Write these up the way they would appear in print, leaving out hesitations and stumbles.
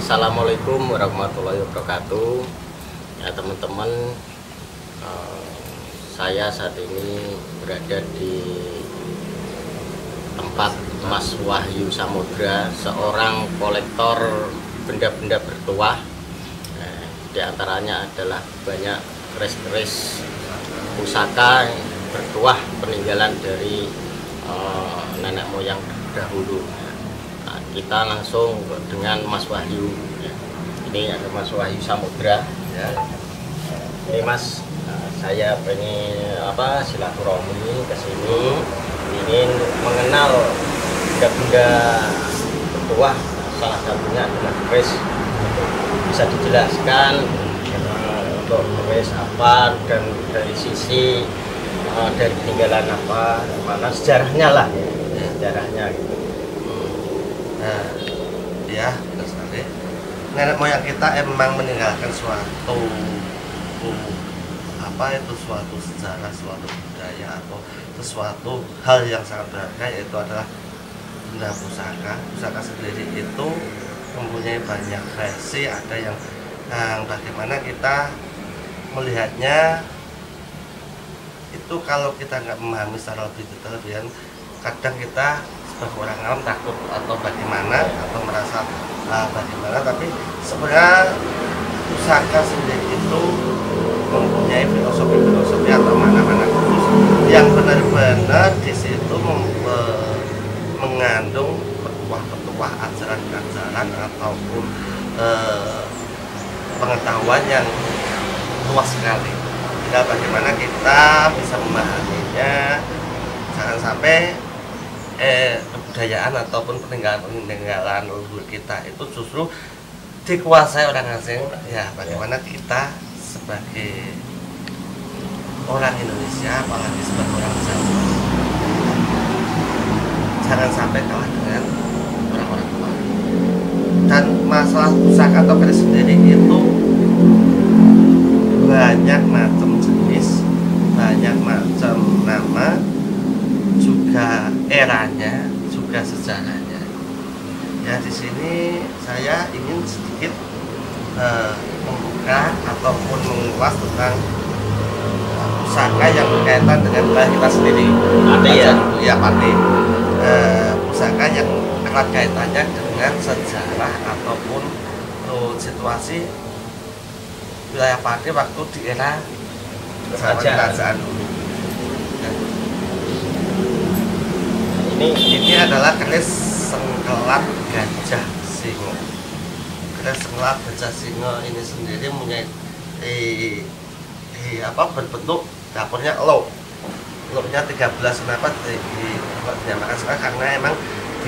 Assalamualaikum warahmatullahi wabarakatuh. Ya teman-teman, saya saat ini berada di tempat Mas Wahyu Samudra, seorang kolektor benda-benda bertuah. Di antaranya adalah banyak keris-keris pusaka bertuah peninggalan dari nenek moyang dahulu. Kita langsung dengan Mas Wahyu. Ini ada Mas Wahyu Samudra. Ya. Ini Mas, saya pengen silaturahmi ke sini, ingin mengenal benda-benda bertuah, salah satunya adalah keris. Bisa dijelaskan untuk keris apa dan dari sisi dari peninggalan apa, mana sejarahnya lah, sejarahnya gitu. Nah, ya, sekali. Nenek moyang kita emang meninggalkan suatu suatu sejarah, suatu budaya atau sesuatu hal yang sangat berharga, yaitu adalah benda pusaka. Pusaka sendiri itu mempunyai banyak versi, ada yang bagaimana kita melihatnya itu kalau kita nggak memahami secara lebih detail, kadang kita sebagai orang awam takut atau bagaimana atau merasa bagaimana, tapi sebenarnya pusaka sendiri itu mempunyai filosofi atau mana-mana khusus yang benar-benar di situ mengandung petuah-petuah, ajaran-ajaran ataupun pengetahuan yang luas sekali. Tinggal bagaimana kita bisa memahaminya, jangan sampai kebudayaan ataupun peninggalan leluhur kita itu justru dikuasai orang asing. Ya, bagaimana kita sebagai orang Indonesia, apalagi sebagai orang Jawa, jangan sampai kalah dengan orang-orang luar. Dan masalah pusaka atau keris sendiri itu banyak macam jenis, banyak macam nama, juga eranya, juga sejarahnya. Ya, di sini saya ingin sedikit membuka ataupun mengulas tentang pusaka yang berkaitan dengan wilayah kita sendiri. Ya, pati. Pusaka yang erat kaitannya dengan sejarah ataupun situasi wilayah Pati waktu di era kerajaan dulu. Ini adalah keris sengkelat gajah singo. Keris sengkelat gajah singo ini sendiri mempunyai berbentuk dapurnya lobnya 13. Kenapa dinamakan sengkelat? Karena emang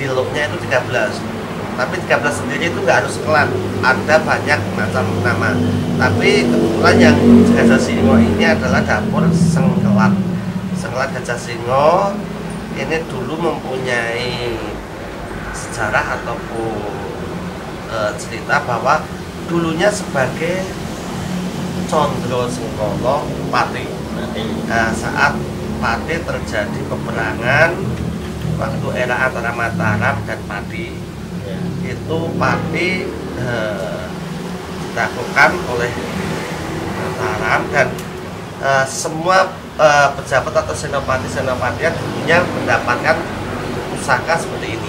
di lobnya itu 13. Tapi 13 sendiri itu nggak harus sengkelat, ada banyak macam nama. Tapi kebetulan yang gajah singo ini adalah dapur sengkelat. Sengkelat gajah singo ini dulu mempunyai sejarah ataupun cerita bahwa dulunya sebagai Condro Sengkolo Pati. Saat Pati terjadi peperangan waktu era antara Mataram dan Pati, itu Pati ditaklukkan oleh Mataram dan semua pejabat atau senopati yang dulunya mendapatkan pusaka seperti ini.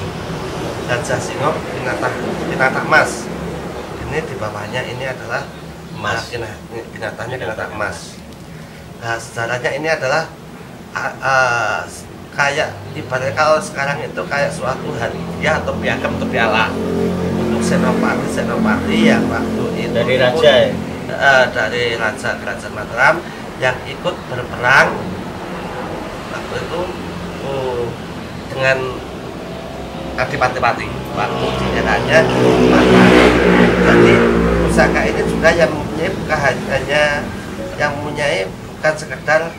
Gajah singo binatang emas. Ini di bawahnya ini adalah emas. Binatangnya binatang emas. Nah, sejarahnya ini adalah kayak ibaratnya kalau sekarang itu kayak suatu hadiah atau piagam atau piala untuk senopati yang waktu itu dari raja dari raja kerajaan Mataram yang ikut berperang waktu itu dengan Adipati-Pati waktu di eranya Mataram. Jadi pusaka ini juga yang mempunyai bukan sekedar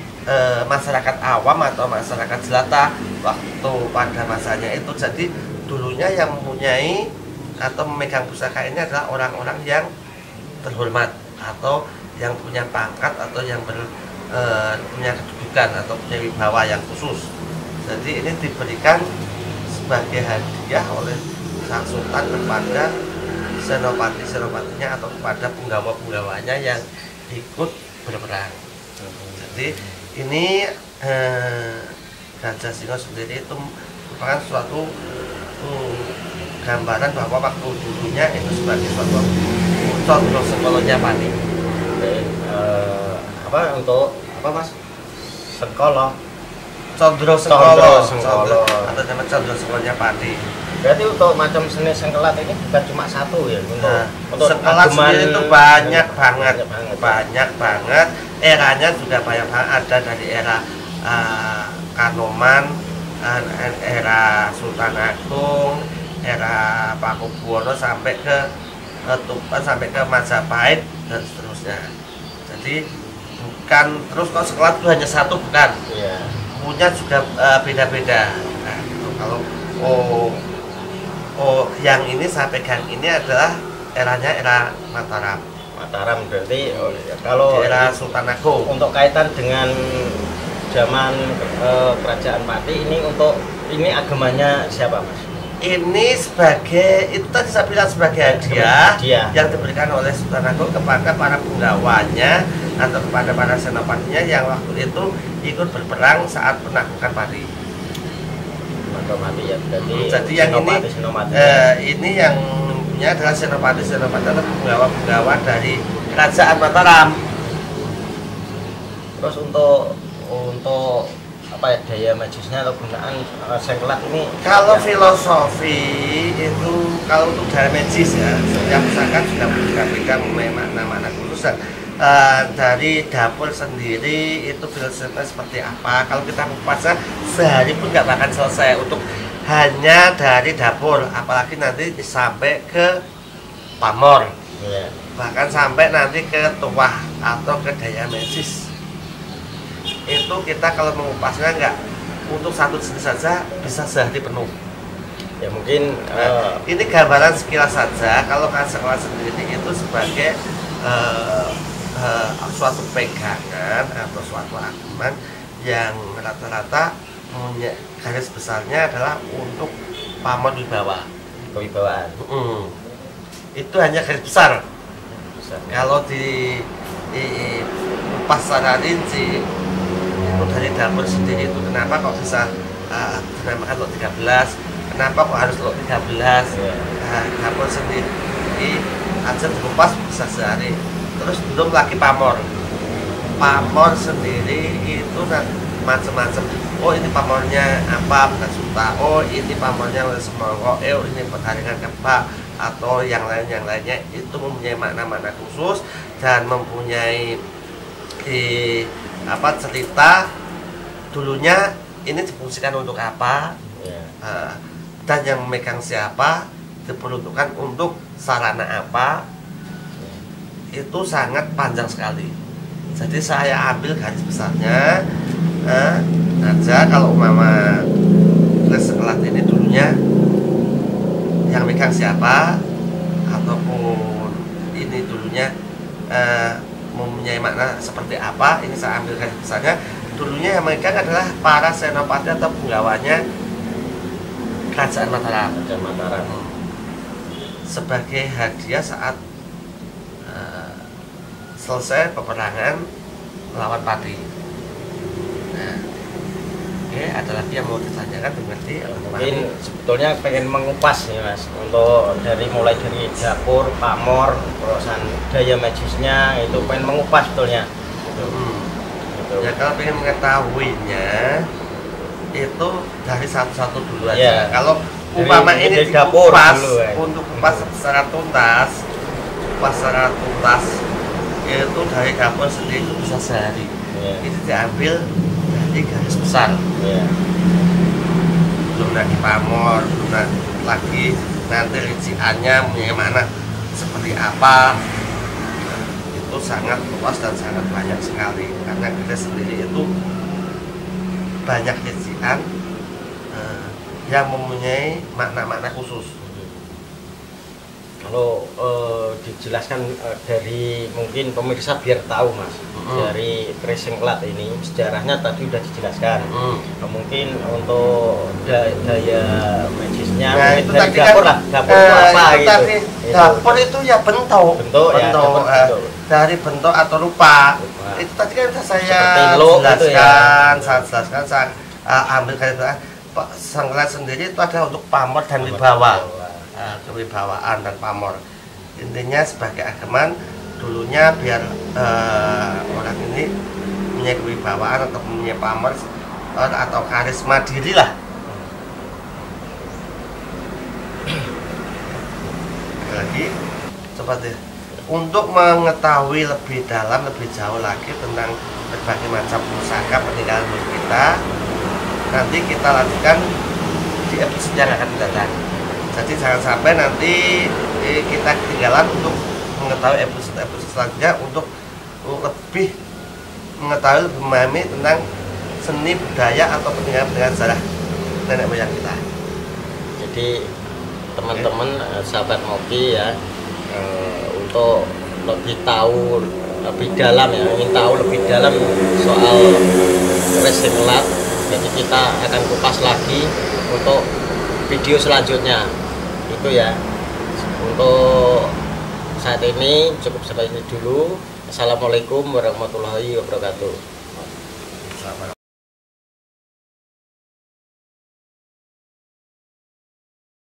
masyarakat awam atau masyarakat jelata waktu pada masanya itu. Jadi dulunya yang mempunyai atau memegang pusaka ini adalah orang-orang yang terhormat atau yang punya pangkat atau yang punya kedudukan atau punya wibawa yang khusus. Jadi ini diberikan sebagai hadiah oleh sang sultan kepada senopatinya atau kepada penggawa-penggawanya yang ikut berperang. Jadi ini Gajah Singo sendiri itu merupakan suatu gambaran bahwa waktu dulunya itu sebagai suatu condro sengkolonya Pati. Apa untuk apa Mas? Sengkolo. Condro sengkolo atau nama condro sengkolonya Pati. Berarti untuk macam seni sengkelat ini bukan cuma satu ya untuk sengkelat sendiri itu banyak banget. Eranya juga banyak banget, ada dari era Kanoman, era Sultan Agung, era Pakubuwono sampai ke Tuban, sampai ke Majapahit dan seterusnya. Jadi bukan terus kalau sengkelat itu hanya satu, bukan. Iya. Punya juga beda-beda. Nah, kalau yang ini saya pegang ini adalah eranya era Mataram. Mataram berarti kalau di era Sultan Agung. Untuk kaitan dengan zaman kerajaan Pati ini agamanya siapa Mas? Ini sebagai, itu tadi saya bilang sebagai hadiah yang diberikan oleh Sultan Agung kepada para penggawanya atau kepada para senopatinya yang waktu itu ikut berperang saat penaklukan Pati. Mati ya, jadi yang ini yang punya adalah senopati atau penggawa dari kerajaan Mataram. Terus untuk apa ya, daya magisnya atau gunaan sengkelat ini? Kalau ya, filosofi itu kalau untuk daya magis ya, setiap pusaka sudah berbeda-beda mempunyai makna-makna khusus. Dari dapur sendiri itu filosofinya seperti apa? Kalau kita kupas sehari pun nggak akan selesai untuk hanya dari dapur, apalagi nanti sampai ke pamor, bahkan sampai nanti ke tuah atau ke daya magis. Itu kita kalau mengupasnya nggak untuk satu jenis saja bisa sehari penuh. Ya mungkin ini gambaran sekilas saja. Kalau sekolah sendiri itu sebagai suatu pegangan atau suatu argumen yang rata-rata garis besarnya adalah untuk pamor kewibawaan. Itu hanya garis besar. Kalau di pas secara rinci itu dari dapur sendiri itu kenapa kok bisa dinamakan lot 13, kenapa kok harus lot 13, dapur sendiri aja dikupas bisa sehari. Terus belum lagi pamor sendiri itu macam-macam. Oh ini pamornya apa, bukan suta. Oh ini pamornya semongko. Ini pertandingan kebak atau yang lainnya itu mempunyai makna-makna khusus dan mempunyai cerita dulunya ini difungsikan untuk apa, dan yang memegang siapa, diperuntukkan untuk sarana apa. Itu sangat panjang sekali. Jadi saya ambil garis besarnya aja. Kalau umpama sengkelat ini dulunya yang megang siapa, ataupun ini dulunya mempunyai makna seperti apa, ini saya ambil garis besarnya. Dulunya yang megang adalah para senopati atau penggawanya kerajaan Mataram. Sebagai hadiah saat selesai peperangan melawan Pati. Nah, ada lagi yang mau ditanyakan, mengerti? Mungkin sebetulnya pengen mengupas nih Mas, untuk mulai dari dapur, pamor, urusan daya magisnya itu pengen mengupas sebetulnya. Ya kalau pengen mengetahuinya itu dari satu-satu dulu aja. Kalau umpama ini dikupas untuk kupas secara tuntas, itu dari dapur sendiri itu bisa sehari. Itu diambil dari garis besar. Belum lagi pamor, belum lagi nanti rinciannya punya mana seperti apa. Itu sangat luas dan sangat banyak sekali karena kita sendiri itu banyak rincian yang mempunyai makna-makna khusus. Kalau dijelaskan dari mungkin pemirsa biar tahu Mas, dari racing plat ini sejarahnya tadi udah dijelaskan. Mungkin untuk daya magisnya Nah, mungkin itu dari tadi dapur kan, lah, dapur itu apa itu gitu. tadi, dapur itu ya bentuk, Ya, dapur bentuk. dari bentuk atau rupa. Rupa. Itu tadi kan sudah saya Seperti lo itu ya. saya ambil kata sengklat sendiri itu adalah untuk pamor dan wibawa. Kewibawaan dan pamor, intinya sebagai ageman dulunya biar orang ini punya kewibawaan atau punya pamor atau karisma diri lah. Lagi seperti untuk mengetahui lebih dalam, lebih jauh lagi tentang berbagai macam pusaka peninggalan leluhur kita, nanti kita lanjutkan di episode yang akan datang. Jadi jangan sampai nanti kita ketinggalan untuk mengetahui episode selanjutnya untuk lebih mengetahui, lebih memahami tentang seni budaya atau peninggalan sejarah nenek moyang kita. Jadi teman-teman, sahabat Moki ya, untuk lebih tahu lebih dalam ya, ingin tahu lebih dalam soal racing plat, jadi kita akan kupas lagi untuk video selanjutnya itu ya. Untuk saat ini cukup sampai ini dulu. Assalamualaikum warahmatullahi wabarakatuh.